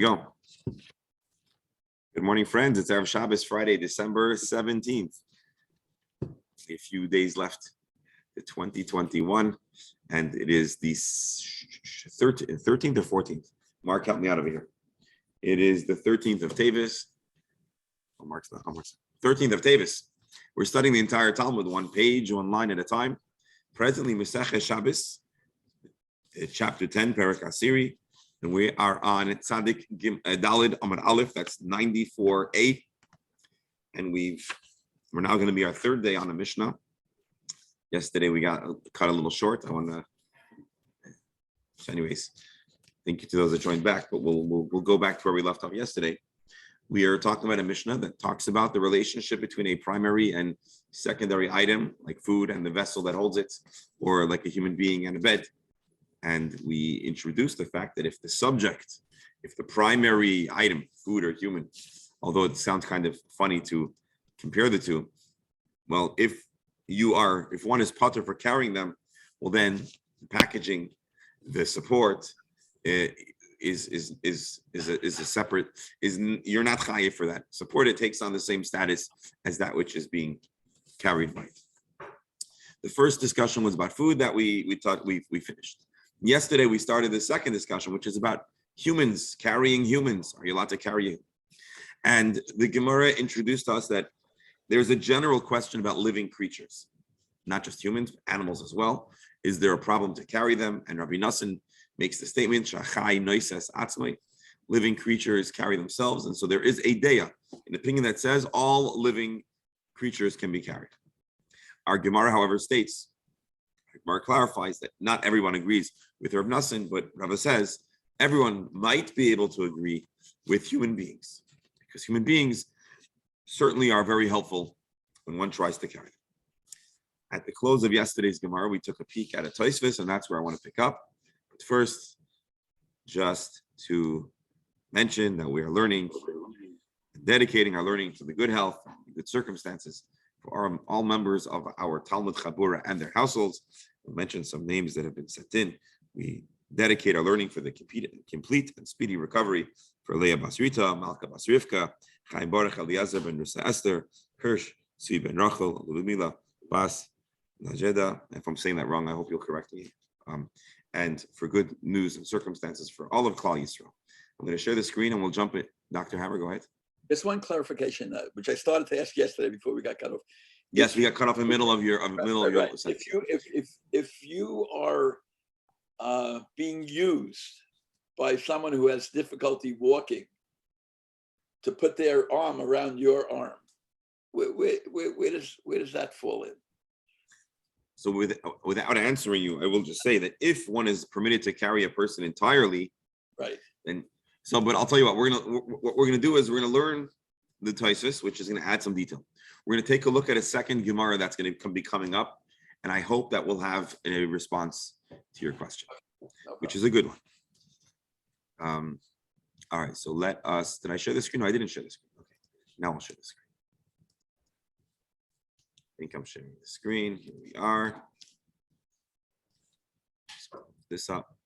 Go. Good morning, friends. It's Erev Shabbos, Friday, December 17th. A few days left to 2021, and it is the 13th or 14th. Mark, help me out over here. It is the 13th of Tevis. Oh, Mark's not. 13th of Tevis. We're studying the entire Talmud, one page, one line at a time. Presently, Masechet Shabbos, chapter 10, Perek Asiri. And we are on Tzadik Dalid Amud Aleph, that's 94a. And we're now going to be our third day on the Mishnah. Yesterday we got cut a little short. Anyways, thank you to those that joined back, but we'll go back to where we left off yesterday. We are talking about a Mishnah that talks about the relationship between a primary and secondary item, like food and the vessel that holds it, or like a human being and a bed. And we introduced the fact that if the primary item, food or human, although it sounds kind of funny to compare the two, well, if one is patur for carrying them, well, then the packaging, the support is a separate, you're not chayiv for that. Support, it takes on the same status as that which is being carried by it. The first discussion was about food that we thought we finished. Yesterday, we started the second discussion, which is about humans, carrying humans. Are you allowed to carry you? And the Gemara introduced us that there's a general question about living creatures, not just humans, but animals as well. Is there a problem to carry them? And Rabbi Nassan makes the statement, Shachai noises atzmai, living creatures carry themselves. And so there is a deya, an opinion that says all living creatures can be carried. Our Gemara, however, states, Gemara clarifies that not everyone agrees with Rav Nassan, but Rava says everyone might be able to agree with human beings, because human beings certainly are very helpful when one tries to carry them. At the close of yesterday's Gemara, we took a peek at a Tosfos, and that's where I want to pick up. But first, just to mention that we are learning, dedicating our learning to the good health, and good circumstances for all members of our Talmud Chabura and their households. We'll mention some names that have been sent in. We dedicate our learning for the complete and speedy recovery for Leah Basrita, Malka Basrivka, Chaim Baruch Eliezer ben Rusa Esther, Hirsch, Svi ben Rachel, Ludmila, Bas, Najeda. If I'm saying that wrong, I hope you'll correct me. And for good news and circumstances for all of Klal Yisrael. I'm going to share the screen and we'll jump it. Dr. Hammer, go ahead. Just one clarification, which I started to ask yesterday before we got cut off. Yes, we got cut off in the middle of your right. If you are being used by someone who has difficulty walking to put their arm around your arm, where does that fall in? So without answering you, I will just say that if one is permitted to carry a person entirely, right, then. So, but I'll tell you what we're gonna do is we're gonna learn the Tosfos, which is gonna add some detail. We're gonna take a look at a second Gemara that's gonna be coming up, and I hope that we'll have a response to your question, which is a good one. All right, so let us. Did I share the screen? No, I didn't share the screen. Okay, now I'll share the screen. I think I'm sharing the screen. Here we are. Let's close this up.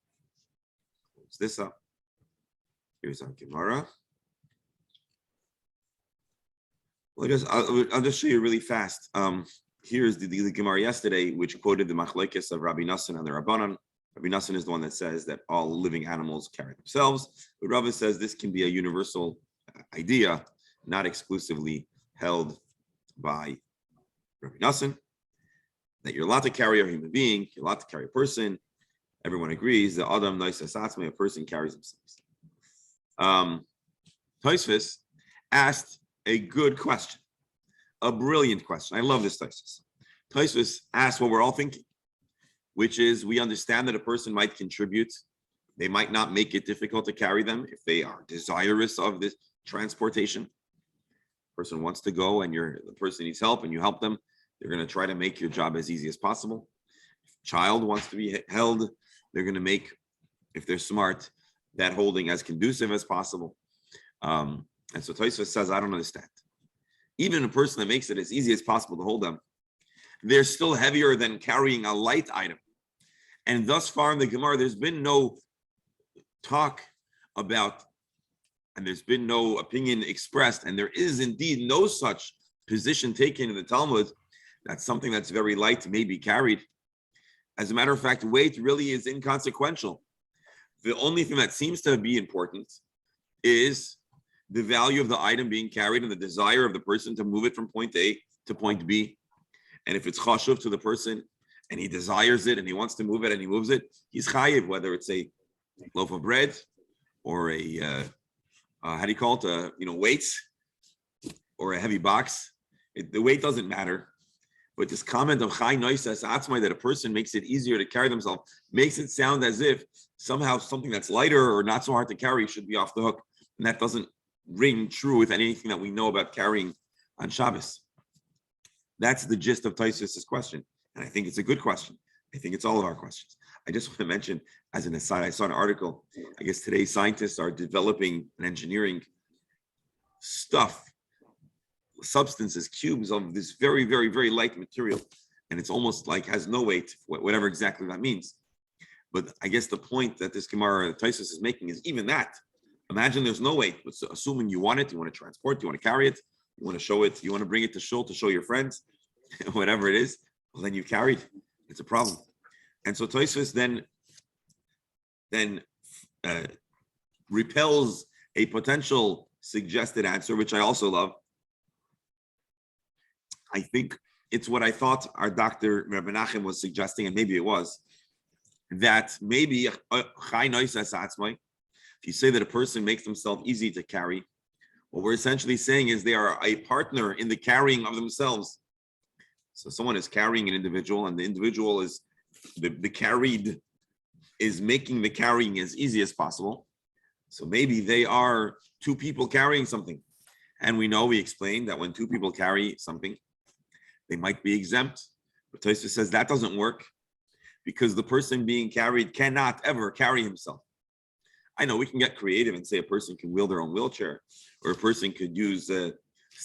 Close this up. Here's our Gemara. I'll just show you really fast. Here's the Gemara yesterday, which quoted the Machlekes of Rabbi Nassan and the Rabbanan. Rabbi Nassan is the one that says that all living animals carry themselves. But Rava says this can be a universal idea, not exclusively held by Rabbi Nassan, that you're allowed to carry a human being, you're allowed to carry a person. Everyone agrees that Adam Noises Atzmai, a person carries himself. Tosfos asked a good question, a brilliant question. I love this Tosfos. Tosfos asked what we're all thinking, which is we understand that a person might contribute. They might not make it difficult to carry them if they are desirous of this transportation. The person wants to go and the person needs help and you help them. They're going to try to make your job as easy as possible. If a child wants to be held, they're going to make, if they're smart, that holding as conducive as possible. And so Tosfos says, I don't understand. Even a person that makes it as easy as possible to hold them, they're still heavier than carrying a light item. And thus far in the Gemara, there's been no talk about and there's been no opinion expressed, and there is indeed no such position taken in the Talmud, that something that's very light may be carried. As a matter of fact, weight really is inconsequential. The only thing that seems to be important is the value of the item being carried and the desire of the person to move it from point A to point B. And if it's chashuv to the person and he desires it and he wants to move it and he moves it, he's chayiv, whether it's a loaf of bread or a, how do you call it, weights or a heavy box. The weight doesn't matter. But this comment of chai noisas atzmai, that a person makes it easier to carry themselves, makes it sound as if somehow something that's lighter or not so hard to carry should be off the hook. And that doesn't ring true with anything that we know about carrying on Shabbos. That's the gist of Tosfos' question. And I think it's a good question. I think it's all of our questions. I just want to mention, as an aside, I saw an article. I guess today scientists are developing and engineering stuff, substances, cubes of this very, very, very light material. And it's almost like has no weight, whatever exactly that means. But I guess the point that this Gemara Tosfos is making is even that. Imagine there's no weight, but assuming you want it, you want to transport, you want to carry it, you want to show it, you want to bring it to shul to show your friends, whatever it is, well, then you carried. It's a problem. And so Tosfos then repels a potential suggested answer, which I also love. I think it's what I thought our Dr. Rabbi Menachem was suggesting, and maybe it was, that maybe if you say that a person makes themselves easy to carry, what we're essentially saying is they are a partner in the carrying of themselves. So someone is carrying an individual, and the individual is the carried is making the carrying as easy as possible. So maybe they are two people carrying something. And we explained that when two people carry something, they might be exempt. But Tosfos says that doesn't work because the person being carried cannot ever carry himself. I know we can get creative and say a person can wheel their own wheelchair or a person could use,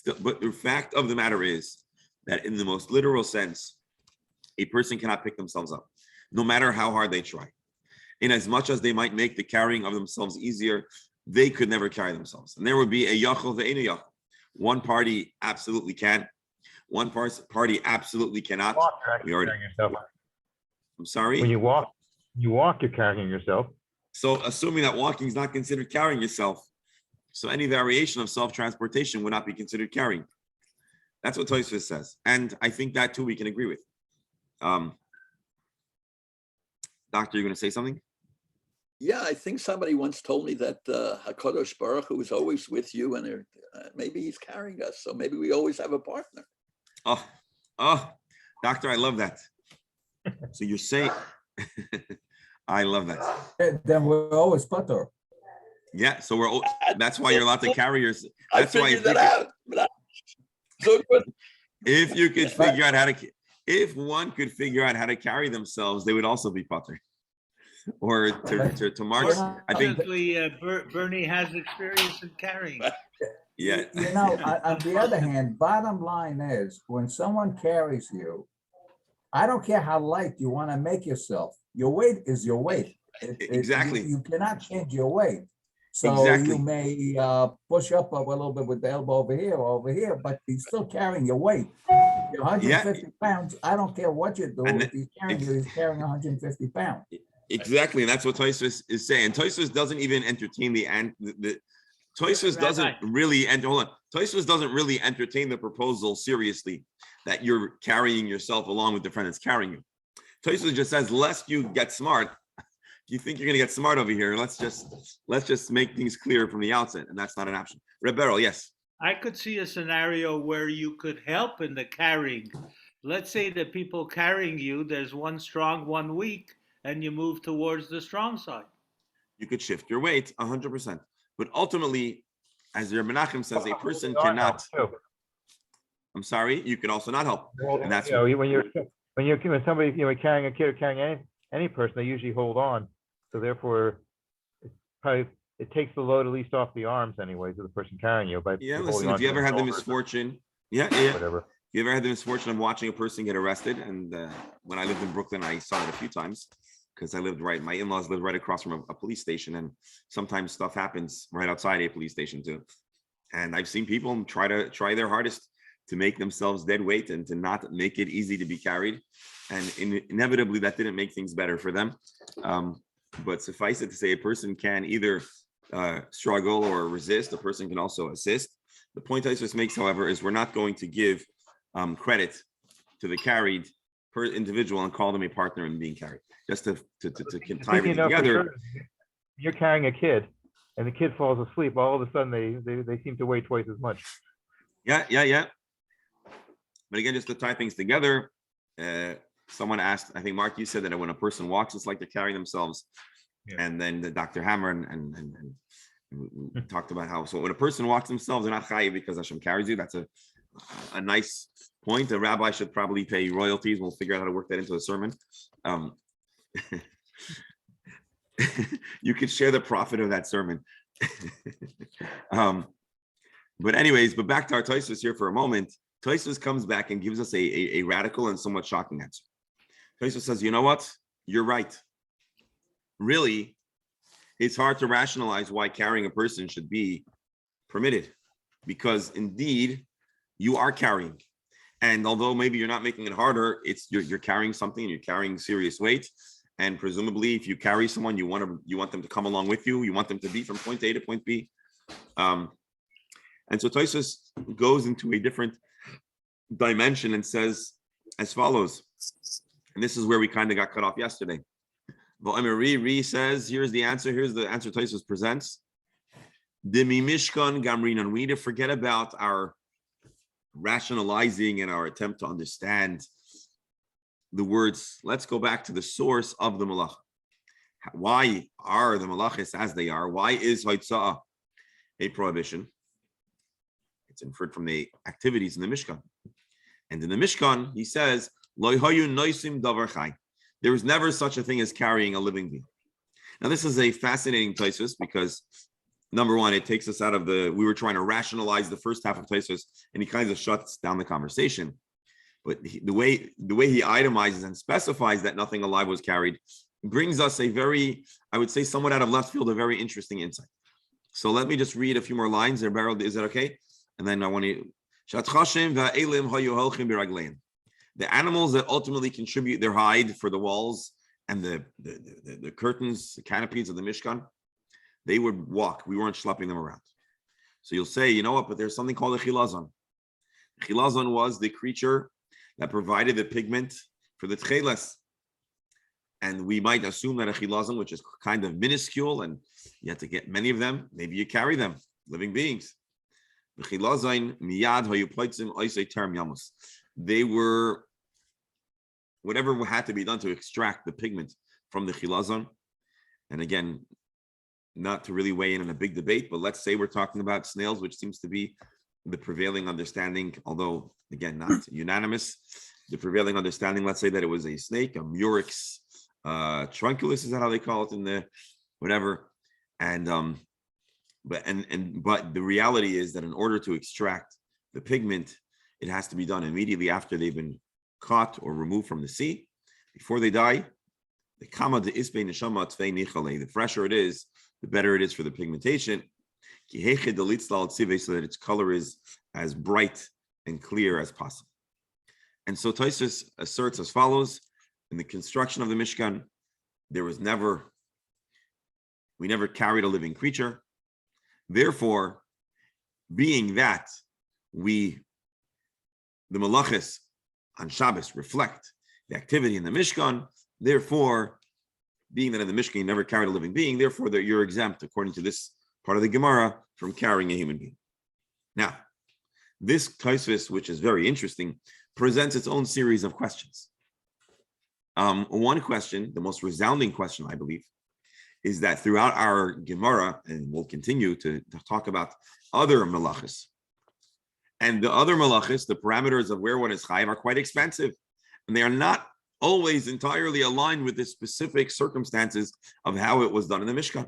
but the fact of the matter is that in the most literal sense, a person cannot pick themselves up, no matter how hard they try. In as much as they might make the carrying of themselves easier, they could never carry themselves. And there would be a yachol ve'ein yachol. One party absolutely can. One party absolutely cannot. I'm sorry? When you walk, you're carrying yourself. So assuming that walking is not considered carrying yourself, so any variation of self-transportation would not be considered carrying. That's what Tosfos says. And I think that too we can agree with. Doctor, you're going to say something? Yeah, I think somebody once told me that HaKadosh Baruch Hu is always with you, and maybe he's carrying us. So maybe we always have a partner. Oh, Doctor, I love that. So you're saying, I love that. Then we're always putter. Yeah, so that's why you're allowed to carry yourself. That's I why figured that out. So good. If you could figure out if one could figure out how to carry themselves, they would also be putter. Or to Mark's, I think Bernie has experience in carrying. Yeah. On the other hand, bottom line is when someone carries you, I don't care how light you want to make yourself. Your weight is your weight. Exactly. You cannot change your weight. So Exactly. you may push up a little bit with the elbow over here, but he's still carrying your weight. You're 150 pounds. I don't care what you do. If he's carrying you, he's carrying 150 pounds. Exactly. And that's what Tosfos is saying. Tosfos doesn't even entertain Tosfos doesn't really Tosfos doesn't really entertain the proposal seriously that you're carrying yourself along with the friend that's carrying you. Tosfos just says, lest you get smart, you think you're going to get smart over here. Let's just make things clear from the outset, and that's not an option. Reb Beryl, yes. I could see a scenario where you could help in the carrying. Let's say the people carrying you, there's one strong, one weak, and you move towards the strong side. You could shift your weight 100%. But ultimately, as your Menachem says, a person cannot. I'm sorry, you can also not help. And that's when somebody carrying a kid or carrying any person, they usually hold on. So therefore, it takes the load at least off the arms anyway to the person carrying you. Listen, if you ever had the misfortune, whatever. You ever had the misfortune of watching a person get arrested? And when I lived in Brooklyn, I saw it a few times. because my in-laws lived right across from a police station, and sometimes stuff happens right outside a police station too. And I've seen people try their hardest to make themselves dead weight and to not make it easy to be carried. And inevitably that didn't make things better for them. But suffice it to say, a person can either struggle or resist. A person can also assist. The point I just makes, however, is we're not going to give credit to the carried per individual and call them a partner in being carried. Just to tie everything together. You're carrying a kid, and the kid falls asleep. All of a sudden, they seem to weigh twice as much. Yeah. But again, just to tie things together, someone asked, I think Mark, you said that when a person walks, it's like they're carrying themselves. Yeah. And then the Dr. Hammer and we talked about how, so when a person walks themselves, they're not chayiv because Hashem carries you. That's a nice point. A rabbi should probably pay royalties. We'll figure out how to work that into a sermon. You could share the profit of that sermon. But anyways, but back to our Tosfos here for a moment. Tosfos comes back and gives us a radical and somewhat shocking answer. Tosfos says, you know what? You're right. Really, it's hard to rationalize why carrying a person should be permitted, because indeed you are carrying. And although maybe you're not making it harder, you're carrying something, and you're carrying serious weight. And presumably, if you carry someone, you want them to come along with you. You want them to be from point A to point B. And so Tosfos goes into a different dimension and says as follows. And this is where we kind of got cut off yesterday. Re says, here's the answer Tosfos presents. Demi Mishkan Gamrinan. We need to forget about our rationalizing and our attempt to understand the words. Let's go back to the source of the malacha. Why are the malachas as they are? Why is Haitzah a prohibition? It's inferred from the activities in the Mishkan. And in the Mishkan, he says, Lo hayu noisim davar chai. There was never such a thing as carrying a living being. Now, this is a fascinating Tosfos because, number one, it takes us out of we were trying to rationalize the first half of Tosfos, and he kind of shuts down the conversation. But the way he itemizes and specifies that nothing alive was carried brings us a very, I would say, somewhat out of left field, a very interesting insight. So let me just read a few more lines there, Beryl. Is that okay? And then I want to... The animals that ultimately contribute their hide for the walls and the curtains, the canopies of the Mishkan, they would walk. We weren't schlepping them around. So you'll say, you know what, but there's something called a chilazon. Chilazon was the creature that provided the pigment for the tcheles. And we might assume that a chilazon, which is kind of minuscule, and you have to get many of them, maybe you carry them, living beings. They were whatever had to be done to extract the pigment from the chilazon. And again, not to really weigh in on a big debate, but let's say we're talking about snails, which seems to be the prevailing understanding, although again, not unanimous. The prevailing understanding, let's say that it was a snake, a murex trunculus, is that how they call it in the whatever? And but the reality is that in order to extract the pigment, it has to be done immediately after they've been caught or removed from the sea, before they die. The fresher it is, the better it is for the pigmentation, so that its color is as bright and clear as possible. And so Tosfos asserts as follows: in the construction of the Mishkan, we never carried a living creature. Therefore, being that the malachas on Shabbos reflect the activity in the Mishkan, therefore, being that in the Mishkan you never carried a living being, therefore you're exempt, according to this part of the Gemara, from carrying a human being. Now, this Tosfos, which is very interesting, presents its own series of questions. One question, the most resounding question, I believe, is that throughout our Gemara, and we'll continue to talk about other malachas, and the other malachas, the parameters of where one is chayiv, are quite expensive, and they are not always entirely aligned with the specific circumstances of how it was done in the Mishkan.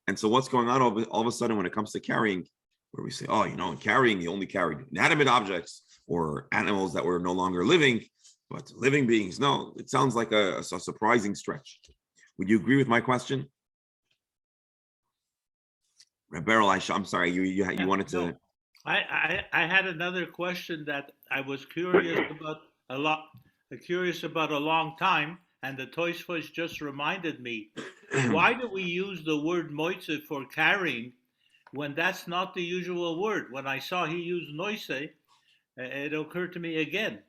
And so what's going on all of a sudden when it comes to carrying, where we say, oh, in carrying, you only carried inanimate objects or animals that were no longer living. But living beings, no, it sounds like a surprising stretch. Would you agree with my question? Beryl, I'm sorry, you wanted to. No, I had another question that I was curious about a long time, and the Tosfos just reminded me. Why do we use the word moitze for carrying when that's not the usual word? When I saw he used noise, it occurred to me again.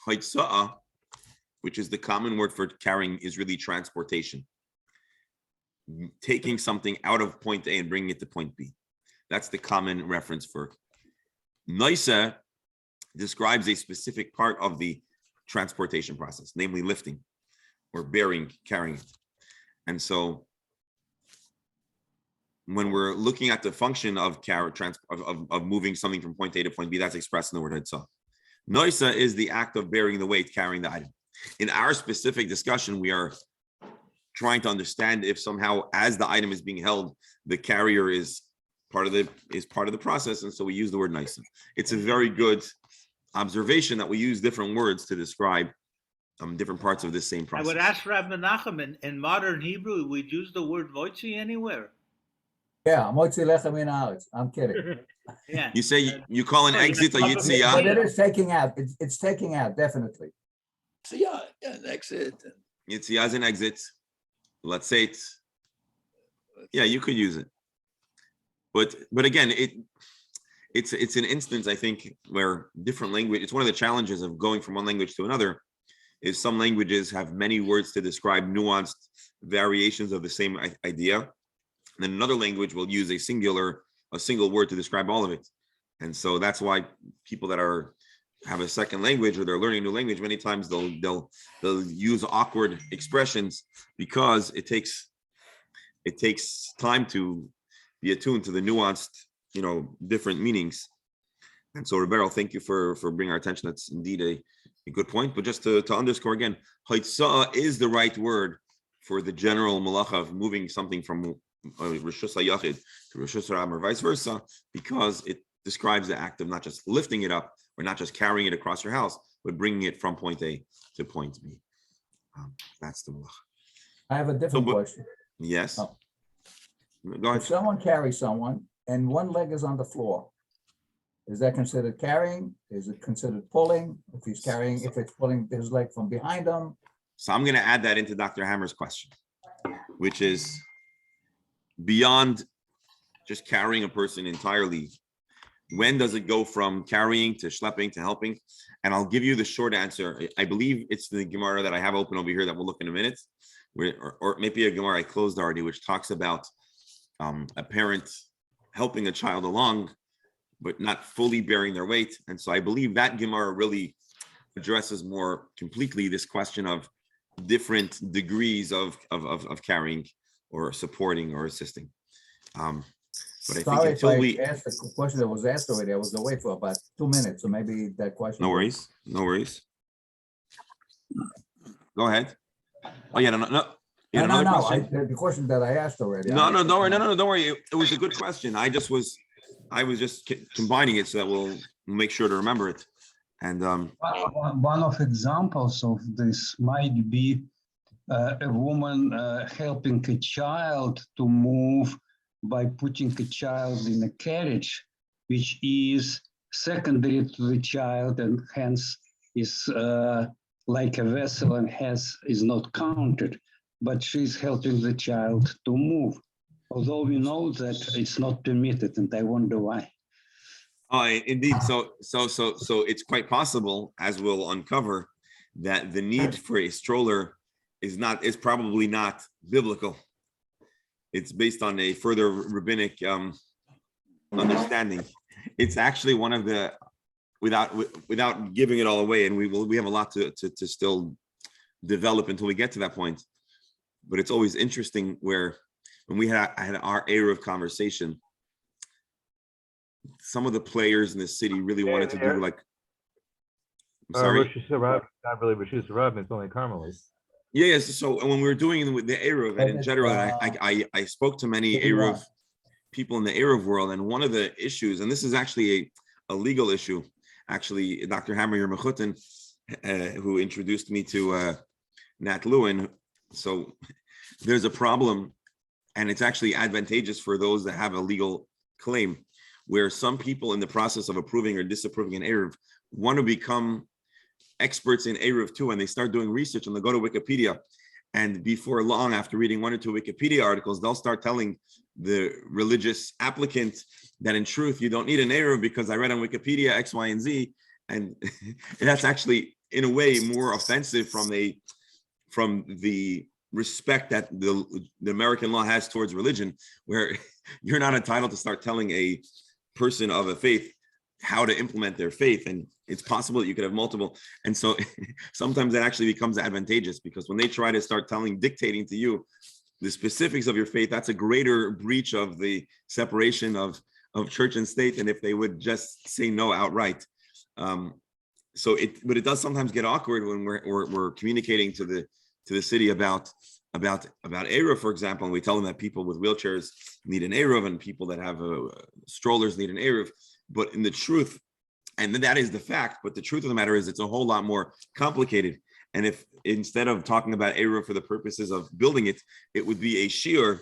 Haitza'a, which is the common word for carrying, is really transportation. Taking something out of point A and bringing it to point B. That's the common reference for. Noisa describes a specific part of the transportation process, namely lifting or bearing, carrying it. And so when we're looking at the function of moving something from point A to point B, that's expressed in the word Haitza'a. Noisa is the act of bearing the weight, carrying the item. In our specific discussion, we are trying to understand if somehow, as the item is being held, the carrier is part of the process, and so we use the word noisa. It's a very good observation that we use different words to describe different parts of this same process. I would ask Rabbi Menachem, in modern Hebrew, we'd use the word moitzi anywhere. Yeah, motzi lechem min haaretz. I'm kidding. Yeah. You say you call an exit a But yitziyah. it is taking out. It's taking out, definitely. So yeah, an exit. Yitziyah is an exit. Let's say it's, yeah, you could use it. But again, it's an instance, I think, where different language, it's one of the challenges of going from one language to another, is some languages have many words to describe nuanced variations of the same idea. And then another language will use a single word to describe all of it. And so that's why people that have a second language or they're learning a new language, many times they'll use awkward expressions because it takes time to be attuned to the nuanced, different meanings. And so, Roberto, thank you for bringing our attention. That's indeed a good point. But just to underscore again, Haitza'a is the right word for the general malacha of moving something from Rishus HaYachid to Rishus HaRam or vice versa, because it describes the act of not just lifting it up or not just carrying it across your house, but bringing it from point A to point B. That's the malacha. I have a different question. Yes. Oh. Go ahead. If someone carries someone and one leg is on the floor, is that considered carrying? Is it considered pulling? If it's pulling his leg from behind him? So I'm going to add that into Dr. Hammer's question, which is beyond just carrying a person entirely. When does it go from carrying to schlepping to helping? And I'll give you the short answer. I believe it's the Gemara that I have open over here that we'll look in a minute, or maybe a Gemara I closed already, which talks about a parent helping a child along, but not fully bearing their weight. And so I believe that Gemara really addresses more completely this question of different degrees of carrying or supporting or assisting. But I Sorry think until we asked the question that was asked already. I was away for about 2 minutes, so maybe that question. No worries. Go ahead. Oh yeah, no. Yeah, No. question? The question that I asked already. No, don't worry. It was a good question. I was just combining it so that we'll make sure to remember it. And one of examples of this might be a woman helping a child to move by putting a child in a carriage, which is secondary to the child and hence is like a vessel and is not counted, but she's helping the child to move. Although we know that it's not permitted, and I wonder why. Indeed. So it's quite possible, as we'll uncover, that the need for a stroller is probably not biblical. It's based on a further rabbinic understanding. It's actually one of the, without giving it all away, and we have a lot to still develop until we get to that point. But it's always interesting when I had our Eruv conversation, some of the players in the city really wanted to do like, I'm sorry. Rosh Hashanah, not really Rosh Hashanah, it's only Carmelites. Yes. So when we were doing with the Eruv, and in general, I spoke to many Eruv people in the Eruv world, and one of the issues, and this is actually a legal issue, actually Dr. Hammer Yermachutin, who introduced me to Nat Lewin. So there's a problem, and it's actually advantageous for those that have a legal claim, where some people in the process of approving or disapproving an Eruv want to become experts in Eruv too, and they start doing research and they go to Wikipedia. And before long, after reading 1 or 2 Wikipedia articles, they'll start telling the religious applicant that in truth, you don't need an Eruv because I read on Wikipedia X, Y, and Z. And that's actually, in a way, more offensive from the respect that the American law has towards religion, where you're not entitled to start telling a person of a faith how to implement their faith. And it's possible that you could have multiple. And so sometimes that actually becomes advantageous, because when they try to start dictating to you the specifics of your faith, that's a greater breach of the separation of church and state than if they would just say no outright. But it does sometimes get awkward when we're communicating to the city about Eruv, for example, and we tell them that people with wheelchairs need an Eruv and people that have strollers need an Eruv. But in the truth, and that is the fact, but the truth of the matter is it's a whole lot more complicated. And if instead of talking about Eruv for the purposes of building it, it would be a shiur,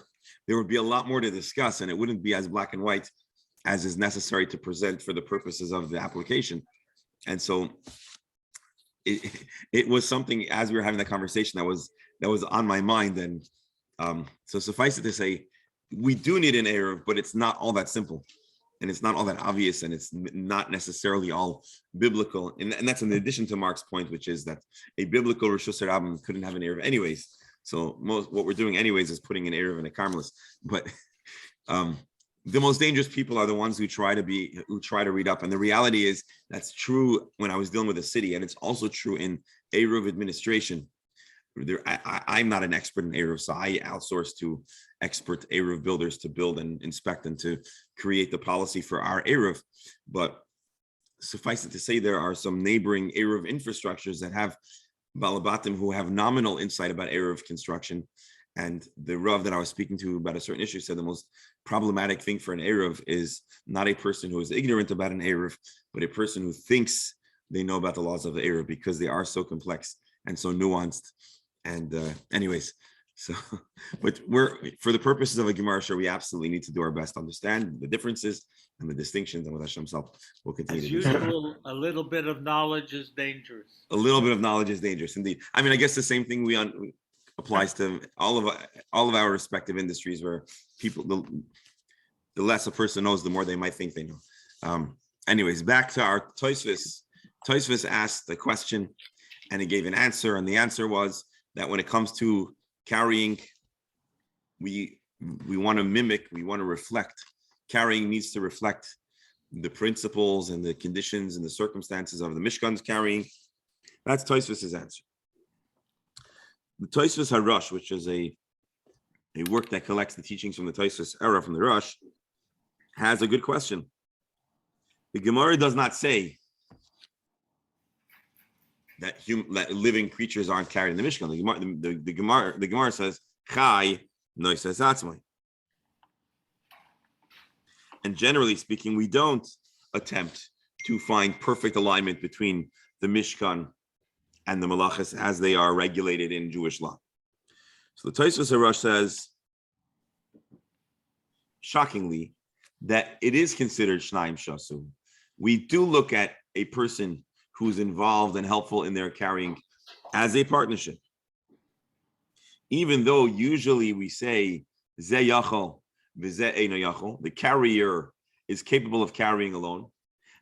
there would be a lot more to discuss, and it wouldn't be as black and white as is necessary to present for the purposes of the application. And so it was something, as we were having the conversation, that was on my mind. And so suffice it to say, we do need an Eruv, but it's not all that simple. And it's not all that obvious, and it's not necessarily all biblical. And that's in addition to Mark's point, which is that a biblical Rosh Hashanah couldn't have an Eruv anyways. So what we're doing anyways is putting an Eruv in a Carmelist. But the most dangerous people are the ones who try to read up. And the reality is that's true when I was dealing with a city, and it's also true in Eruv administration. I'm not an expert in Eruv, so I outsource to expert Eruv builders to build and inspect and to create the policy for our Eruv. But suffice it to say, there are some neighboring Eruv infrastructures that have Balabatim who have nominal insight about Eruv construction. And the Rav that I was speaking to about a certain issue said the most problematic thing for an Eruv is not a person who is ignorant about an Eruv, but a person who thinks they know about the laws of the Eruv, because they are so complex and so nuanced. And anyways, so, but for the purposes of a Gemara, sure, we absolutely need to do our best to understand the differences and the distinctions, and with Hashem's help, we'll continue As to do so. usual, a little bit of knowledge is dangerous. A little bit of knowledge is dangerous, indeed. I mean, I guess the same thing applies to all of our respective industries, where people, the less a person knows, the more they might think they know. Anyways, back to our Tosfos. Tosfos asked the question, and he gave an answer, and the answer was that when it comes to carrying, we want to mimic, we want to reflect. Carrying needs to reflect the principles and the conditions and the circumstances of the Mishkan's carrying. That's Tosfos' answer. The Tosfos HaRosh, which is a work that collects the teachings from the Tosfos era, from the Rosh, has a good question. The Gemara does not say that living creatures aren't carried in the Mishkan. The Gemara says, Chai noises atzmai. And generally speaking, we don't attempt to find perfect alignment between the Mishkan and the Malachas as they are regulated in Jewish law. So the Tosfos HaRosh says, shockingly, that it is considered Shnaim Shasu. We do look at a person who's involved and helpful in their carrying as a partnership. Even though usually we say, Ze yachol, v'ze eino yachol, the carrier is capable of carrying alone.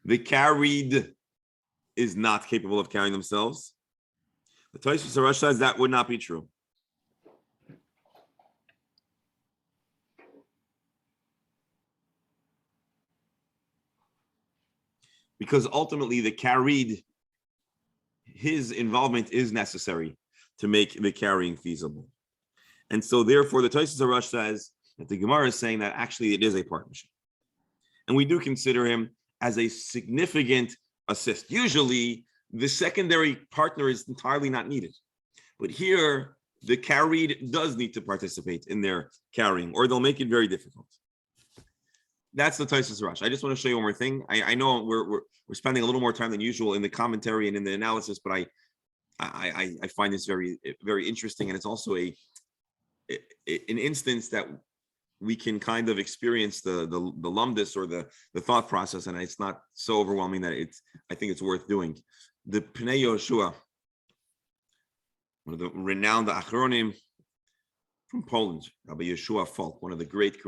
The carried is not capable of carrying themselves. The Tosfos HaRosh says that would not be true. Because ultimately the carried, his involvement is necessary to make the carrying feasible. And so therefore the Tosfos HaRosh says that the Gemara is saying that actually it is a partnership. And we do consider him as a significant assist. Usually the secondary partner is entirely not needed. But here the carried does need to participate in their carrying, or they'll make it very difficult. that's the Taisus Rush. I just want to show you one more thing. I know we're spending a little more time than usual in the commentary and in the analysis, but I find this very, very interesting, and it's also an instance that we can kind of experience the lumdus or the thought process, and it's not so overwhelming that I think it's worth doing. The Pnei Yoshua, one of the renowned Achronim from Poland, Rabbi Yeshua Falk, one of the great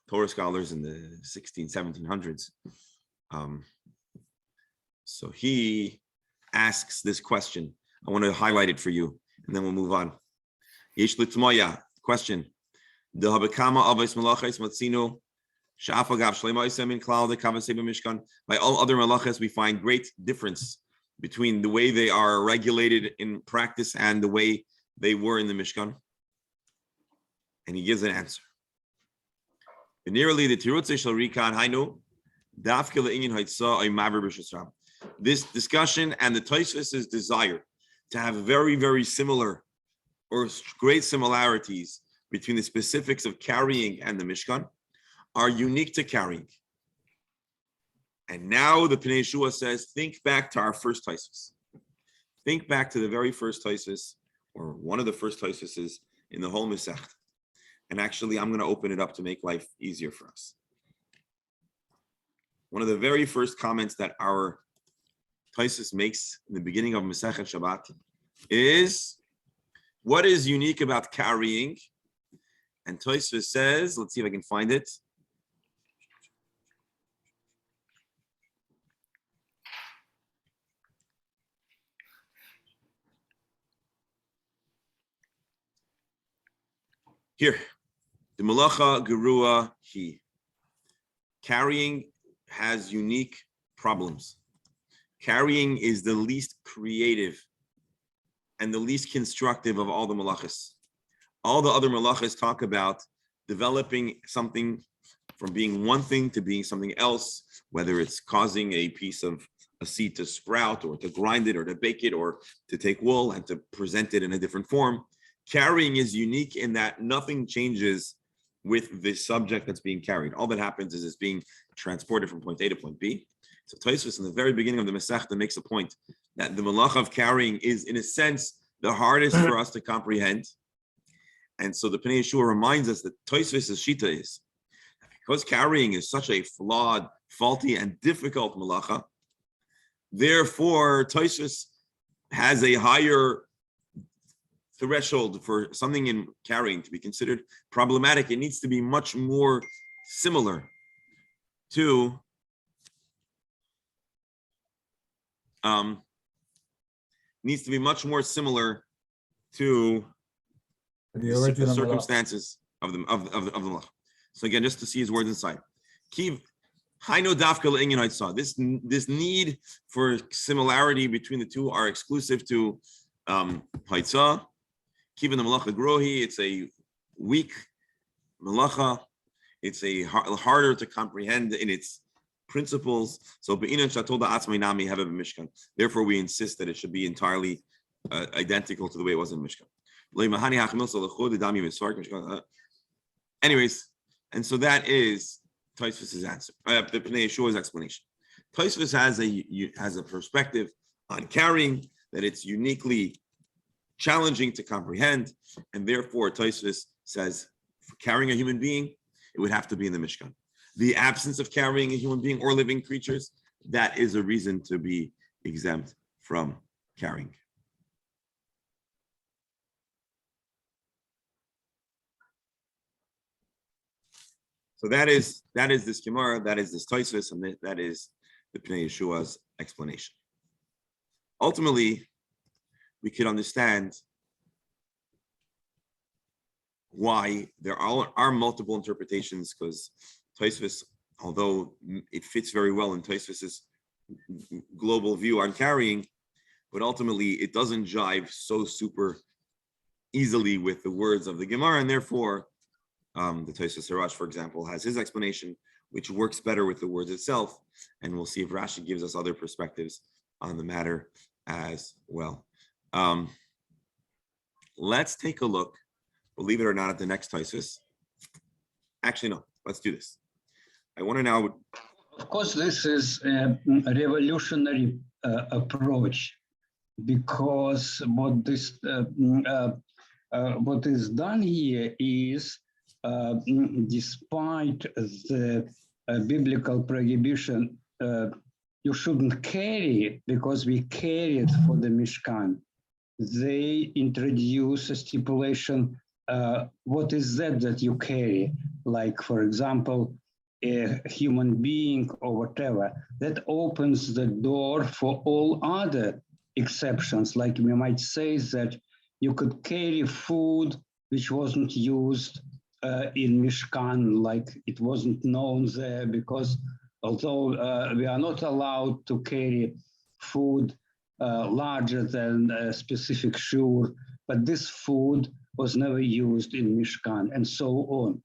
Torah scholars in the 1700s. So he asks this question. I want to highlight it for you, and then we'll move on. Yesh litmoya question. By all other malachas, we find great difference between the way they are regulated in practice and the way they were in the Mishkan. And he gives an answer. Nearly the Tirutze shall Rikan Hainu, Dafkila Inyan Haitsa, Maver Bishasram. This discussion and the Tosfos' desire to have very, very similar or great similarities between the specifics of carrying and the Mishkan are unique to carrying. And now the Pnei Yeshua says, think back to our first Tosfos. Think back to the very first Tosfos, or one of the first Tosfos in the whole Masechta. And actually, I'm going to open it up to make life easier for us. One of the very first comments that our Tosfos makes in the beginning of Masechet Shabbat is, what is unique about carrying? And Tosfos says, let's see if I can find it. Here, the Malacha Gerua Hi. Carrying has unique problems. Carrying is the least creative and the least constructive of all the malachas. All the other malachas talk about developing something from being one thing to being something else, whether it's causing a piece of a seed to sprout or to grind it or to bake it or to take wool and to present it in a different form. Carrying is unique in that nothing changes with the subject that's being carried. All that happens is it's being transported from point A to point B. So Tosfos in the very beginning of the Masechta makes a point that the malach of carrying is, in a sense, the hardest for us to comprehend. And so the Pnei Yeshua reminds us that Tosfos' shita is, because carrying is such a flawed, faulty, and difficult malacha, therefore Tosfos has a higher threshold for something in carrying to be considered problematic. It needs to be much more similar to The original circumstances of the malach. So again, just to see his words inside. Kiv Haino Dafka Inyan Haitsa. This need for similarity between the two are exclusive to Haitsa. Kiv in the malacha grohi, it's a weak malacha. It's a harder to comprehend in its principles. So therefore, we insist that it should be entirely identical to the way it was in Mishkan. Anyways, and so that is Tosfos' answer. The Pnei Yeshua's explanation. Tosfos has a perspective on carrying that it's uniquely challenging to comprehend, and therefore Tosfos says for carrying a human being, it would have to be in the Mishkan. The absence of carrying a human being or living creatures, that is a reason to be exempt from carrying. So that is this Gemara, that is this Tosfos, and that is the Pnei Yeshua's explanation. Ultimately, we could understand why there are multiple interpretations, because Tosfos, although it fits very well in Tosfos' global view on carrying, but ultimately it doesn't jive so super easily with the words of the Gemara, and therefore the Tosfos Harash, for example, has his explanation, which works better with the words itself, and we'll see if Rashi gives us other perspectives on the matter as well. Let's take a look, believe it or not, at the next Tosfos. Actually, no, let's do this. I want to now. Of course, this is a revolutionary approach, because what is done here is, despite the biblical prohibition, you shouldn't carry, because we carried for the Mishkan. They introduce a stipulation, what is that you carry? Like, for example, a human being or whatever. That opens the door for all other exceptions. Like we might say that you could carry food which wasn't used in Mishkan, like it wasn't known there, because although we are not allowed to carry food larger than a specific shur, but this food was never used in Mishkan, and so on.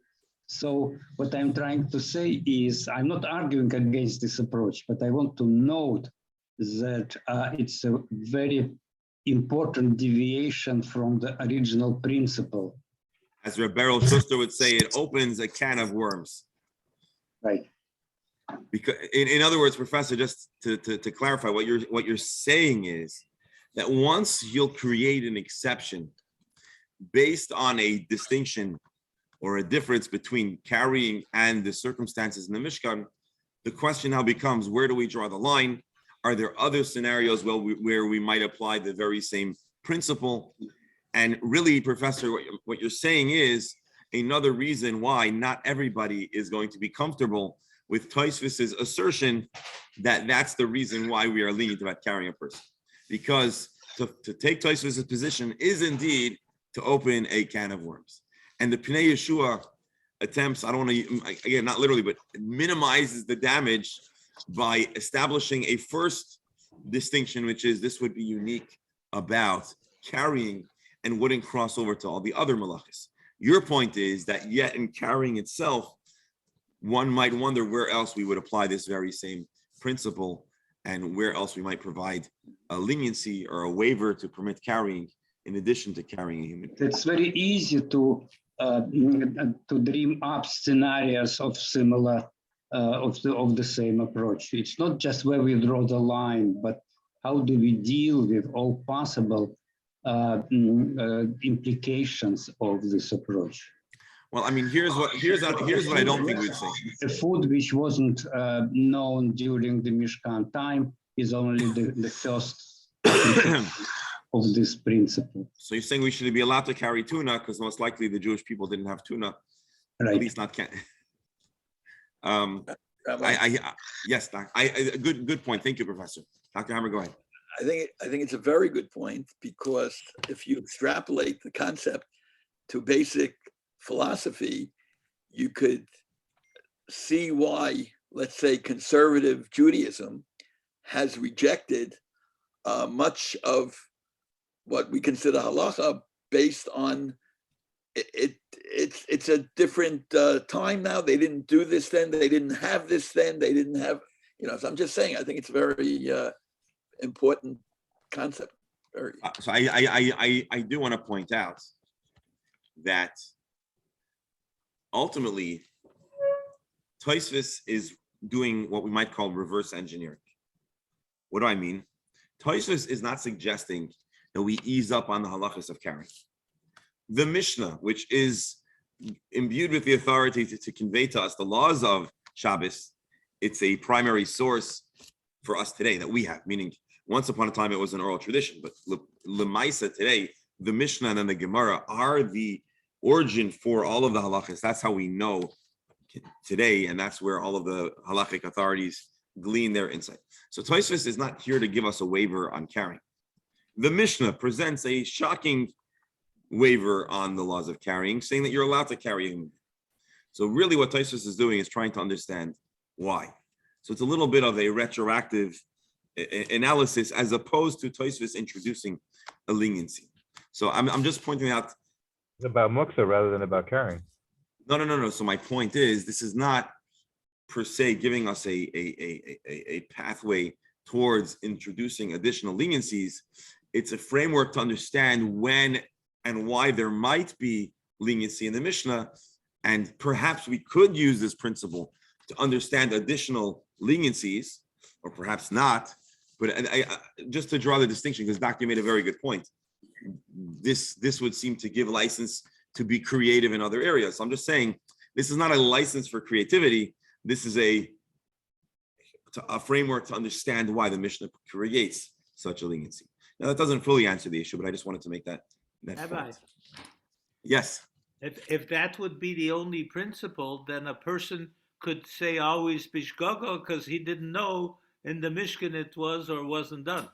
So what I'm trying to say is, I'm not arguing against this approach, but I want to note that it's a very important deviation from the original principle. As Beryl Schuster would say, it opens a can of worms. Right. Because, in other words, Professor, just to clarify, what you're saying is that once you'll create an exception based on a distinction or a difference between carrying and the circumstances in the Mishkan, the question now becomes, where do we draw the line? Are there other scenarios where we might apply the very same principle? And really, Professor, what you're saying is another reason why not everybody is going to be comfortable with Tosfos's assertion that that's the reason why we are lenient about carrying a person. Because to take Tosfos's position is indeed to open a can of worms. And the Pnei Yeshua attempts, I don't want to, again, not literally, but minimizes the damage by establishing a first distinction, which is this would be unique about carrying and wouldn't cross over to all the other malachas. Your point is that yet in carrying itself, one might wonder where else we would apply this very same principle and where else we might provide a leniency or a waiver to permit carrying in addition to carrying a human being. It's very easy to dream up scenarios of similar, of the same approach. It's not just where we draw the line, but how do we deal with all possible implications of this approach. Well, I mean, here's what I don't think we'd say. The food which wasn't known during the Mishkan time is only the first of this principle. So you're saying we should be allowed to carry tuna because most likely the Jewish people didn't have tuna, right? At least not can. Yes, Doc. Good point. Thank you, Professor. Dr. Hammer, go ahead. I think it's a very good point, because if you extrapolate the concept to basic philosophy, you could see why, let's say, conservative Judaism has rejected much of what we consider halacha based on it. It's a different time now. They didn't do this then. They didn't have this then. They didn't have, so I'm just saying, I think it's a very important concept. So I do want to point out that ultimately Tosfos is doing what we might call reverse engineering. What do I mean? Tosfos is not suggesting that we ease up on the halachas of carrying. The Mishnah, which is imbued with the authority to convey to us the laws of Shabbos, it's a primary source for us today that we have, meaning once upon a time it was an oral tradition, but Lemaisa today, the Mishnah and then the Gemara are the origin for all of the halachas. That's how we know today, and that's where all of the halachic authorities glean their insight. So Tosfos is not here to give us a waiver on carrying. The Mishnah presents a shocking waiver on the laws of carrying, saying that you're allowed to carry a human being. So really what Tosfos is doing is trying to understand why. So it's a little bit of a retroactive analysis as opposed to Tosfos introducing a leniency. So I'm just pointing out. It's about muksa rather than about carrying. No. So my point is, this is not per se giving us a pathway towards introducing additional leniencies. It's a framework to understand when and why there might be leniency in the Mishnah, And perhaps we could use this principle to understand additional leniencies, or perhaps not. But I just to draw the distinction, because Doctor made a very good point. This would seem to give license to be creative in other areas. So I'm just saying, this is not a license for creativity. This is a framework to understand why the Mishnah creates such a leniency. Now, that doesn't fully answer the issue, but I just wanted to make that Rabbi, point. Yes. if that would be the only principle, then a person could say always bishgogo because he didn't know in the Mishkan it was or wasn't done.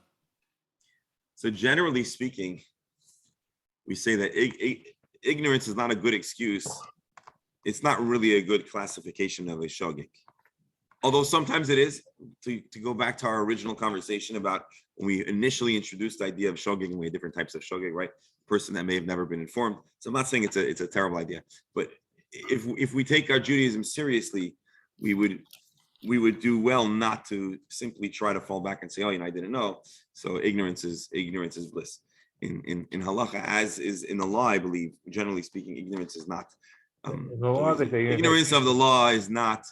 So generally speaking, we say that ignorance is not a good excuse. It's not really a good classification of a shogeg. Although sometimes it is, to go back to our original conversation about when we initially introduced the idea of shogeg, and we had different types of shogeg, right? Person that may have never been informed. So I'm not saying it's a terrible idea, but if we take our Judaism seriously, we would do well not to simply try to fall back and say, oh, I didn't know. So ignorance is bliss. In halacha, as is in the law, I believe, generally speaking, ignorance is not. Ignorance of the law is not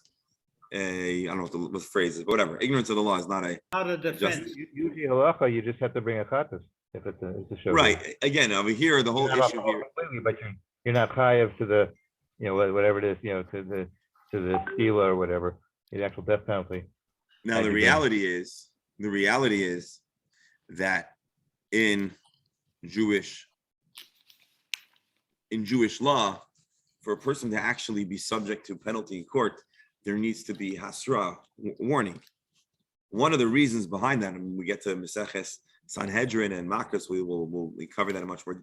I don't know what the phrase is, but whatever. Ignorance of the law is not a. Not a defense. Usually halacha, you just have to bring a chatas if it's a shogeg. Right. Again, over here, the whole issue here. But you're not chayav to the, whatever it is, to the stila or whatever, the actual death penalty. Now the reality is that in Jewish law, for a person to actually be subject to penalty in court, there needs to be hasra, warning. One of the reasons behind that, and when we get to Maseches Sanhedrin and Makos, we cover that in much more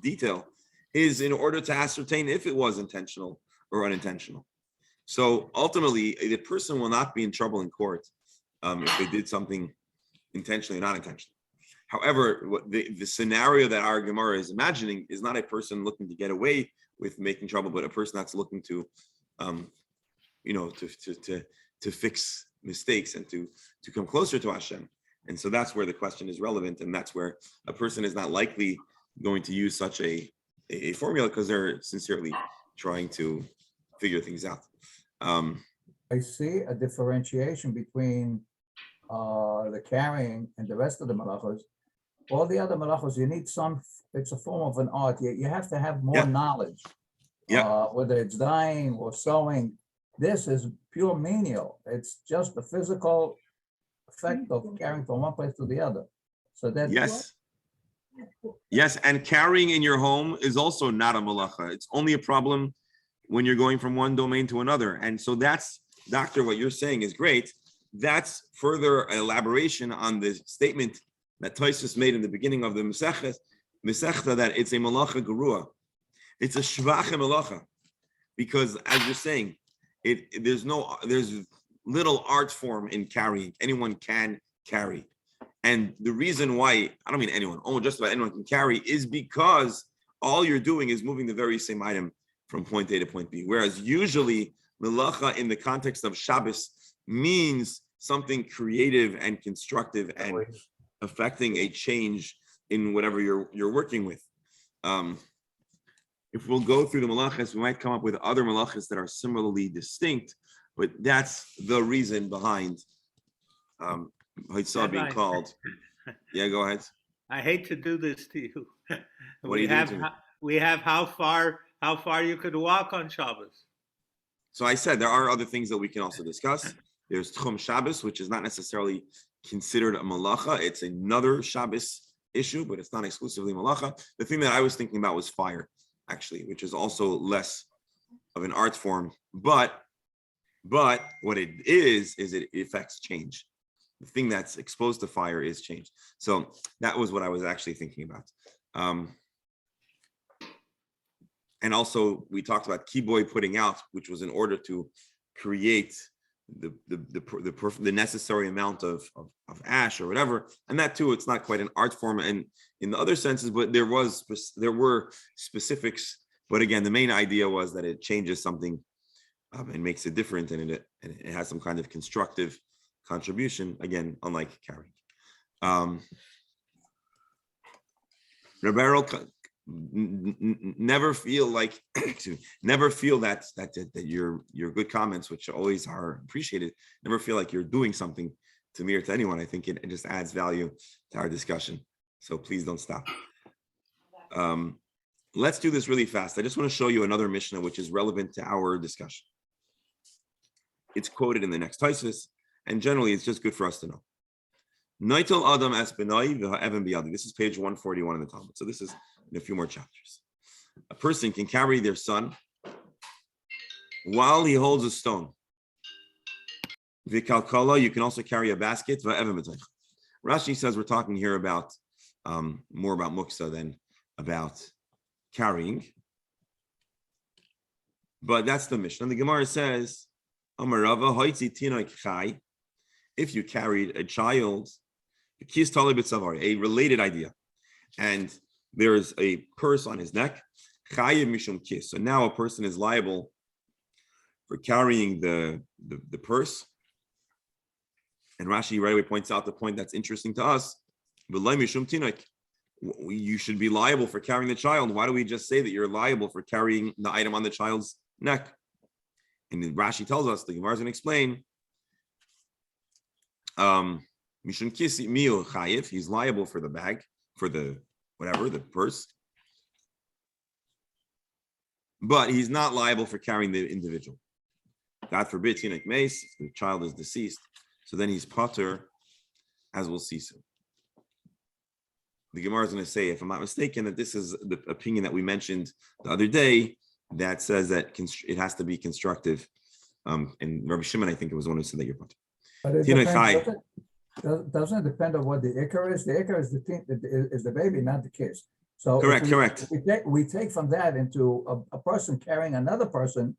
detail, is in order to ascertain if it was intentional or unintentional. So ultimately, the person will not be in trouble in court if they did something intentionally or not intentionally. However, the scenario that our Gemara is imagining is not a person looking to get away with making trouble, but a person that's looking to to fix mistakes and to come closer to Hashem. And so that's where the question is relevant, and that's where a person is not likely going to use such a formula because they're sincerely trying to figure things out. I see a differentiation between the carrying and the rest of the malachos. All the other malachos, you need it's a form of an art. You have to have more knowledge. Whether it's dyeing or sewing, this is pure menial. It's just the physical effect of carrying from one place to the other. So that yes, and carrying in your home is also not a malacha. It's only a problem when you're going from one domain to another. And so that's, Doctor, what you're saying is great. That's further elaboration on the statement that Tosfos made in the beginning of the Masechta, that it's a malacha gerua. It's a shvacha malacha, because as you're saying, there's little art form in carrying. Anyone can carry. And the reason why, I don't mean anyone, just about anyone can carry, is because all you're doing is moving the very same item from point A to point B. Whereas usually melacha in the context of Shabbos means something creative and constructive and affecting a change in whatever you're working with. If we'll go through the malachas, we might come up with other malachas that are similarly distinct, but that's the reason behind Haitzah being called. Yeah, go ahead. I hate to do this to you. What are you doing to me? We have how far you could walk on Shabbos. So I said there are other things that we can also discuss. There's Tchum Shabbos, which is not necessarily considered a malacha. It's another Shabbos issue, but it's not exclusively malacha. The thing that I was thinking about was fire, actually, which is also less of an art form. But what it is it affects change. The thing that's exposed to fire is change. So that was what I was actually thinking about. And also we talked about kiboy putting out, which was in order to create the necessary amount of ash or whatever. And that too, it's not quite an art form and in the other senses, but there were specifics. But again, the main idea was that it changes something and makes it different, and it has some kind of constructive contribution, again, unlike carrying. Rebbe never feel like never feel that your good comments, which always are appreciated, never feel like you're doing something to me or to anyone. I think it just adds value to our discussion. So please don't stop. Let's do this really fast. I just want to show you another Mishnah which is relevant to our discussion. It's quoted in the next Taisus, and generally it's just good for us to know. Noitel Adam as Benai v'ha'evan biyadi. This is page 141 in the Talmud. So this is in a few more chapters. A person can carry their son while he holds a stone. V'kalkala, you can also carry a basket. V'evan b'tayich. Rashi says we're talking here about more about muksa than about carrying. But that's the Mishnah. The Gemara says, Amarava hoitzi tinoik chai. If you carried a child, a related idea, and there's a purse on his neck, chayiv mishum kis. So now a person is liable for carrying the purse. And Rashi right away points out the point that's interesting to us. You should be liable for carrying the child. Why do we just say that you're liable for carrying the item on the child's neck? And Rashi tells us, the Gemara is going to explain, Mishum kisi miu chayiv, he's liable for the bag, for the whatever, the purse. But he's not liable for carrying the individual. God forbid, tinik meis, if the child is deceased, so then he's pater, as we'll see soon. The Gemara is going to say, if I'm not mistaken, that this is the opinion that we mentioned the other day that says that it has to be constructive. And Rabbi Shimon, I think it was the one who said that you're pater. But it doesn't it depend on what the ikar is? The ikar is the baby, not the kids. So correct. We take from that into a person carrying another person.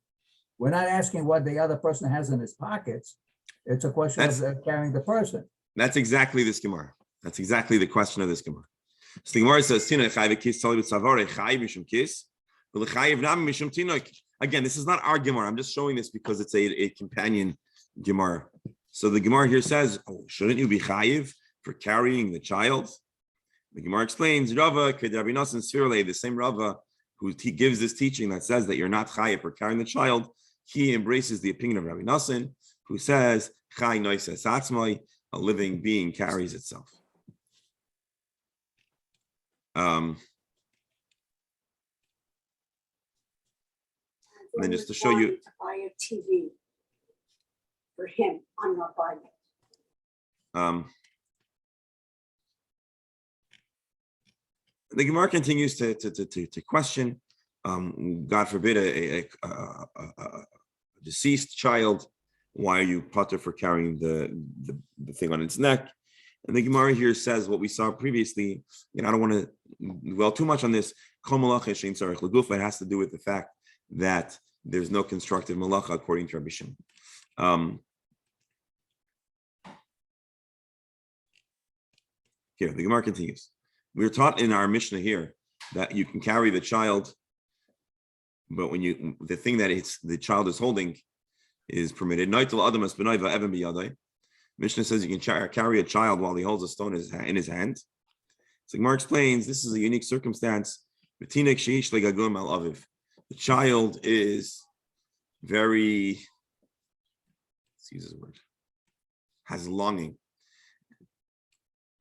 We're not asking what the other person has in his pockets. It's a question of carrying the person. That's exactly this Gemara. That's exactly the question of this Gemara. So the Gemara says, again, this is not our Gemara. I'm just showing this because it's a companion Gemara. So the Gemara here says, shouldn't you be chayiv for carrying the child? The Gemara explains, Rava, the same Rava who gives this teaching that says that you're not chayiv for carrying the child, he embraces the opinion of Rabbi Nassan, who says, Chai noises atzmai, a living being carries itself. And then just to show you, to buy a TV for him, I'm not buying it. The Gemara continues to question, God forbid, a deceased child. Why are you pater for carrying the thing on its neck? And the Gemara here says what we saw previously. I don't want to dwell too much on this. It has to do with the fact that there's no constructive malacha according to Rabbi Shimon. Here, the Gemara continues. We were taught in our Mishnah here that you can carry the child, but when the thing that the child is holding is permitted. Mishnah says you can carry a child while he holds a stone in his hand. So Gemara explains this is a unique circumstance. The child is very, let's use this word, has longing.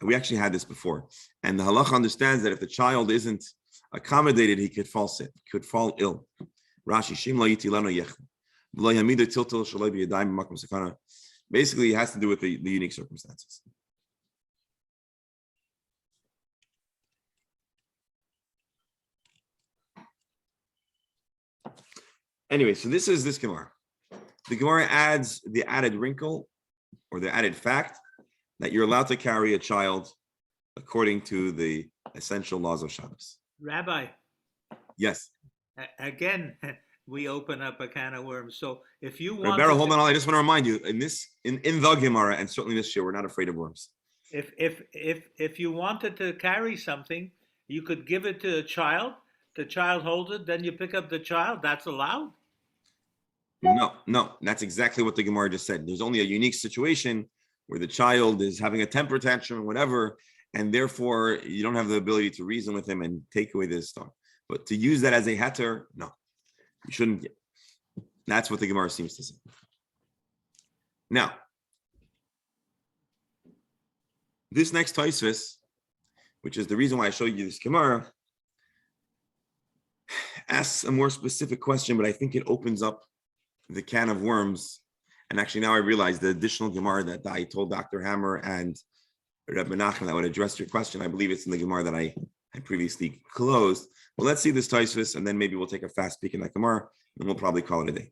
We actually had this before. And the halacha understands that if the child isn't accommodated, he could fall sick, could fall ill. Rashi, basically, it has to do with the unique circumstances. Anyway, so this is this Gemara. The Gemara adds the added wrinkle or the added fact that you're allowed to carry a child according to the essential laws of Shabbos. Rabbi. Yes. Again, we open up a can of worms. So if you want, hold on. I just want to remind you in the Gemara, and certainly this year, we're not afraid of worms. If you wanted to carry something, you could give it to a child. The child holds it, then you pick up the child. That's allowed. No, that's exactly what the Gemara just said. There's only a unique situation where the child is having a temper tantrum or whatever, and therefore you don't have the ability to reason with him and take away this stuff. But to use that as a heter, no, you shouldn't. That's what the Gemara seems to say. Now, this next Tosfos, which is the reason why I showed you this Gemara, asks a more specific question, but I think it opens up the can of worms. And actually, now I realize the additional Gemara that I told Dr. Hammer and Reb Menachem that would address your question. I believe it's in the Gemara that I had previously closed. But let's see this Tosfos, and then maybe we'll take a fast peek in that Gemara, and we'll probably call it a day.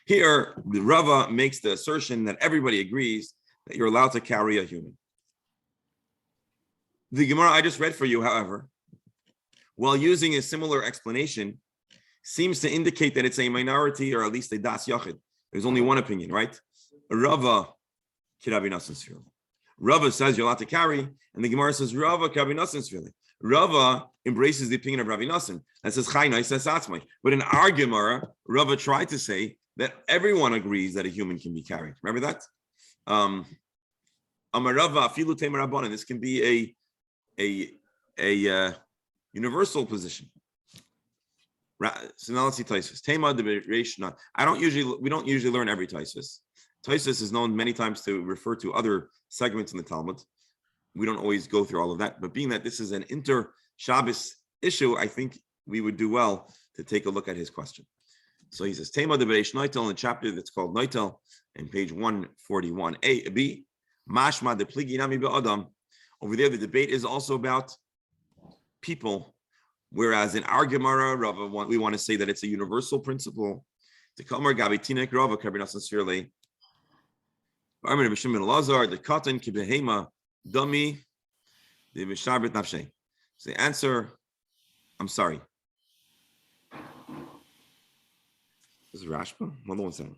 Here, the Rava makes the assertion that everybody agrees that you're allowed to carry a human. The Gemara I just read for you, however, while using a similar explanation, seems to indicate that it's a minority, or at least a das yachid. There's only one opinion, right? Rava kirabi nasan sfirli. Rava says you're allowed to carry, and the Gemara says Rava kirabi nasan sfirli. Rava embraces the opinion of Ravi Nasan that says Chaynai says Atzmai. But in our Gemara, Rava tried to say that everyone agrees that a human can be carried. Remember that? Amarava afilu temer rabbanan. This can be a universal position. So now let's see Tosfos. Tema de Reishna. We don't usually learn every Tosfos. Tosfos is known many times to refer to other segments in the Talmud. We don't always go through all of that, but being that this is an inter-Shabbos issue, I think we would do well to take a look at his question. So he says, Tema de Bereish Noitel, in the chapter that's called Noitel, in page 141, A, B, Mashma de Pligi Nami Be'adam. Over there, the debate is also about people, whereas in our Gemara, Rava, we want to say that it's a universal principle. To Kamar Gabi Tinek Rava Kabinasan Sirle. Armin Bishim bin Lazar, the Katan Kibehema, Dami, the Mishabrit Nafshe. So the answer, I'm sorry. This is Rashba? Hold on 1 second.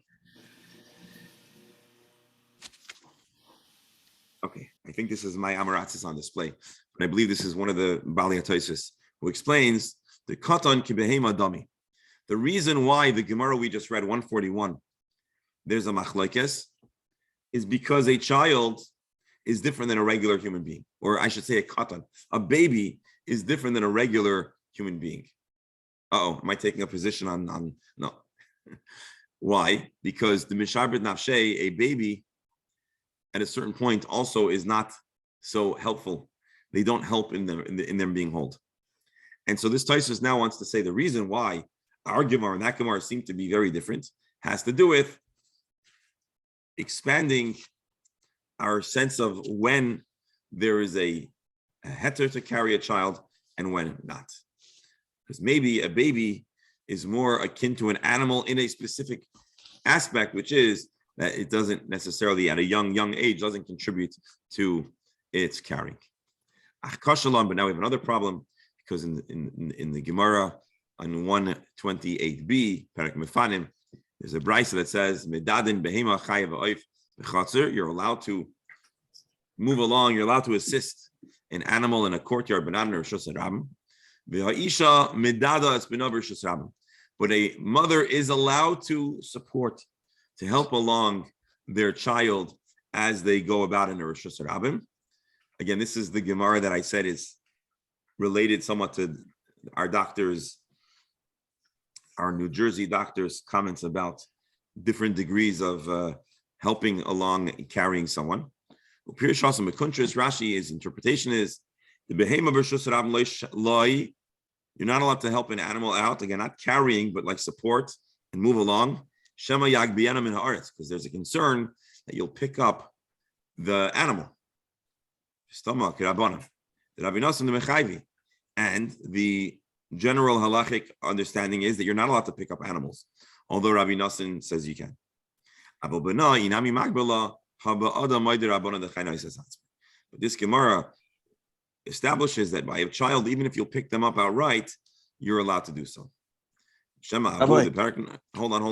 Okay, I think this is my Amaratzis on display, but I believe this is one of the Bali HaTosfos who explains the Katan Kibehema Dami. The reason why the Gemara we just read, 141, there's a machlokes, is because a child is different than a regular human being, or I should say a katan. A baby is different than a regular human being. Am I taking a position on no? Why? Because the mishabrit nafshe, a baby, at a certain point also is not so helpful. They don't help in them being held. And so this Tosfos now wants to say the reason why our Gemara and that Gemara seem to be very different has to do with expanding our sense of when there is a heter to carry a child and when not. Because maybe a baby is more akin to an animal in a specific aspect, which is that it doesn't necessarily at a young age doesn't contribute to its carrying. But now we have another problem, because in the Gemara on 128b, Perek Mefanim, there's a brisa that says, Medadin behema chayav oif b'chatzir. You're allowed to move along, you're allowed to assist an animal in a courtyard, but not in a rishus harabim. V'ha'isha medada es b'nav rishus harabim. But a mother is allowed to support, to help along their child as they go about in a rishus harabim. Again, this is the Gemara that I said is related somewhat to our New Jersey doctors' comments about different degrees of helping along carrying someone. Rashi's interpretation is the behema b'rishus harabim loy. You're not allowed to help an animal out, again, not carrying, but like support and move along. Shema yagbiyanam in haaretz, because there's a concern that you'll pick up the animal. And the general halachic understanding is that you're not allowed to pick up animals, although Rabbi Nassan says you can. But this Gemara establishes that by a child, even if you'll pick them up outright, you're allowed to do so. Hold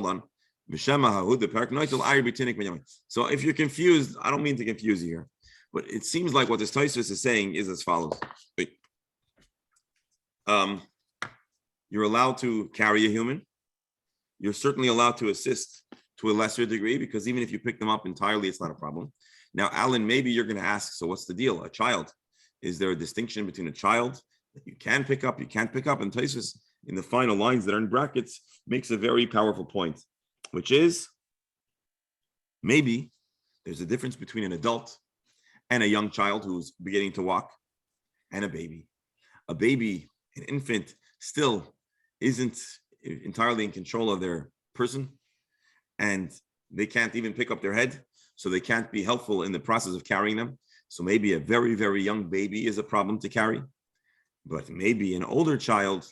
on. So if you're confused, I don't mean to confuse you here, but it seems like what this Tosfos is saying is as follows. You're allowed to carry a human. You're certainly allowed to assist to a lesser degree, because even if you pick them up entirely, it's not a problem. Now, Alan, maybe you're going to ask, so what's the deal? A child, Is there a distinction between a child that you can pick up, you can't pick up? And Tosfos, in the final lines that are in brackets, makes a very powerful point, which is maybe there's a difference between an adult and a young child who's beginning to walk and a baby. A baby, an infant, still isn't entirely in control of their person, and they can't even pick up their head, so they can't be helpful in the process of carrying them. So maybe a very, very young baby is a problem to carry, but maybe an older child,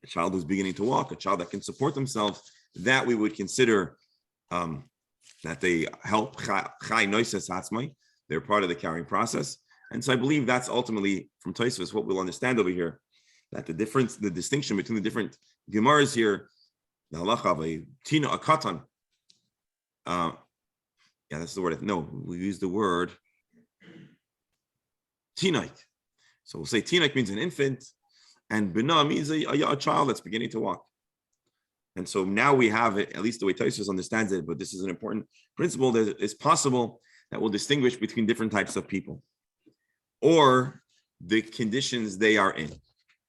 a child who's beginning to walk, a child that can support themselves, that we would consider that they help chai noises hatzmai. They're part of the carrying process. And so I believe that's ultimately from Tosfos what we'll understand over here, that the difference, the distinction between the different Gemaras here, the halacha of a tina, a katan. Yeah, that's the word. No, we use the word tinaik. So we'll say tinaik means an infant, and bina means a child that's beginning to walk. And so now we have it, at least the way Tosfos understands it, but this is an important principle that it's possible that will distinguish between different types of people or the conditions they are in.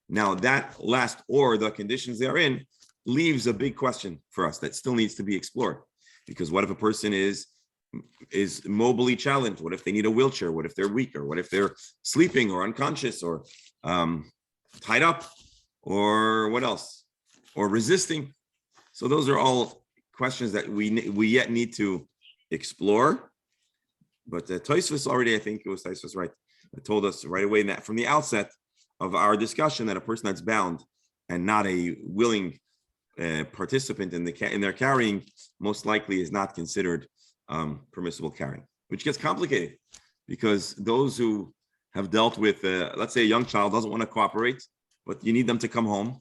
Now that last or the conditions they are in leaves a big question for us that still needs to be explored. Because what if a person is mobily challenged? What if they need a wheelchair? What if they're weaker? What if they're sleeping or unconscious or tied up? Or what else? Or resisting? So those are all questions that we yet need to explore. But Tosfos already, I think it was Tosfos, right, told us right away that from the outset of our discussion that a person that's bound and not a willing participant in their carrying most likely is not considered permissible carrying, which gets complicated because those who have dealt with, let's say a young child doesn't want to cooperate, but you need them to come home,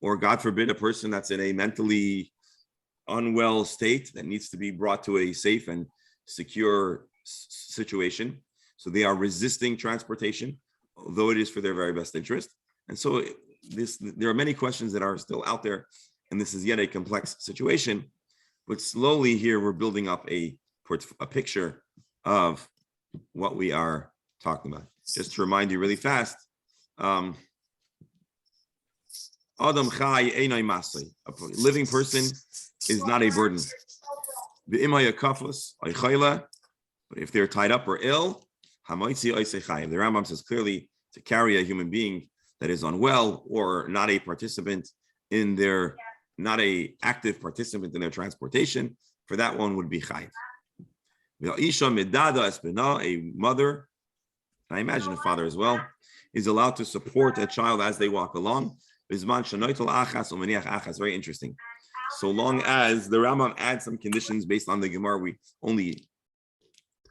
or God forbid, a person that's in a mentally unwell state that needs to be brought to a safe and secure situation. So they are resisting transportation, although it is for their very best interest. And so there are many questions that are still out there, and this is yet a complex situation. But slowly here we're building up a picture of what we are talking about. Just to remind you really fast, Adam Chai Einai Masai, a living person is not a burden. But if they're tied up or ill, the Rambam says clearly to carry a human being that is unwell or not a participant in their, not a active participant in their transportation, for that one would be chayiv. A mother, and I imagine a father as well, is allowed to support a child as they walk along. Very interesting. So long as the Rambam adds some conditions based on the Gemara we only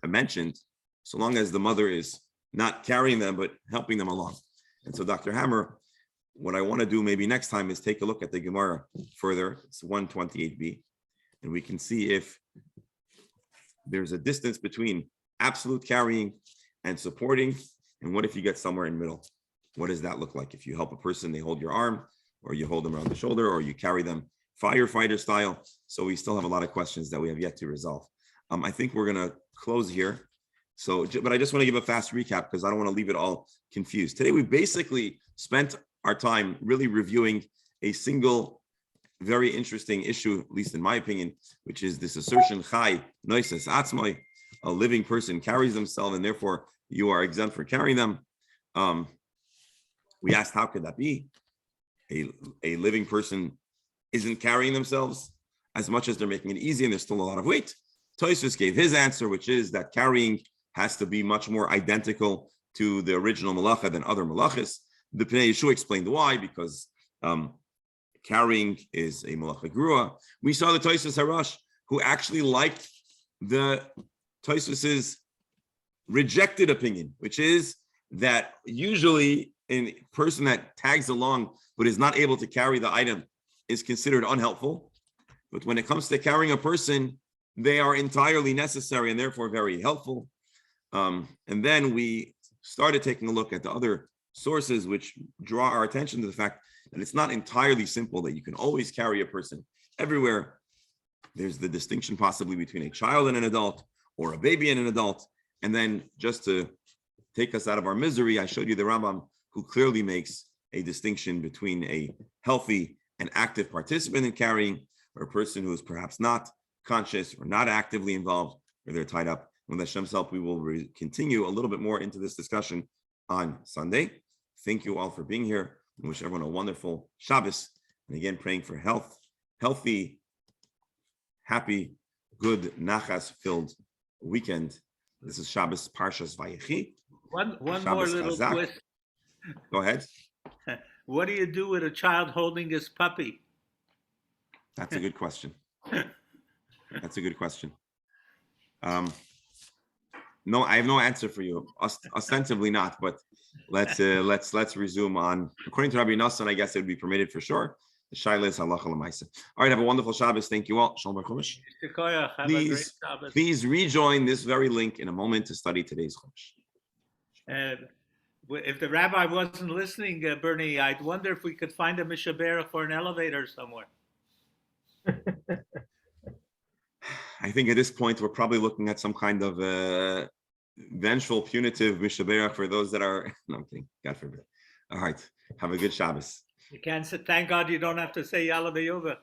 mentioned, so long as the mother is not carrying them but helping them along. And so Dr. Hammer, what I want to do maybe next time is take a look at the Gemara further. It's 128b, and we can see if there's a distance between absolute carrying and supporting, and what if you get somewhere in the middle? What does that look like? If you help a person, they hold your arm, or you hold them around the shoulder, or you carry them firefighter style. So we still have a lot of questions that we have yet to resolve. I think we're going to close here. So, but I just want to give a fast recap because I don't want to leave it all confused. Today, we basically spent our time really reviewing a single, very interesting issue, at least in my opinion, which is this assertion, chai noises atzmai, a living person carries themselves, and therefore you are exempt for carrying them. We asked, how could that be? A living person isn't carrying themselves as much as they're making it easy, and there's still a lot of weight. Tosfos gave his answer, which is that carrying has to be much more identical to the original malacha than other malachas. The Pnei Yeshua explained why, because carrying is a malacha grua. We saw the Tosfos Harash, who actually liked the Tosfos's rejected opinion, which is that usually a person that tags along but is not able to carry the item is considered unhelpful. But when it comes to carrying a person, they are entirely necessary and therefore very helpful. And then we started taking a look at the other sources which draw our attention to the fact that it's not entirely simple that you can always carry a person everywhere. There's the distinction possibly between a child and an adult, or a baby and an adult. And then just to take us out of our misery. I showed you the Rambam, who clearly makes a distinction between a healthy and active participant in carrying, or a person who is perhaps not conscious or not actively involved, or they're tied up. With Hashem's help, we will continue a little bit more into this discussion on Sunday. Thank you all for being here. I wish everyone a wonderful Shabbos. And again, praying for health, healthy, happy, good, nachas-filled weekend. This is Shabbos Parshas Vayechi. One more Shabbos little Chazak. twist. Go ahead. What do you do with a child holding his puppy? That's a good question. That's a good question. No, I have no answer for you. Ostensibly not, but let's resume on. According to Rabbi Nassan, I guess it would be permitted for sure. The shaila is halacha l'maisa. All right, have a wonderful Shabbos. Thank you all. Shalom Chumash. Have a great Shabbos. Please rejoin this very link in a moment to study today's Chumash. If the rabbi wasn't listening, Bernie, I'd wonder if we could find a mishaberach for an elevator somewhere. I think at this point we're probably looking at some kind of vengeful, punitive mishaberach for those that are. No, I'm kidding. God forbid. All right. Have a good Shabbos. You can't say, thank God you don't have to say Yalla B'Yova.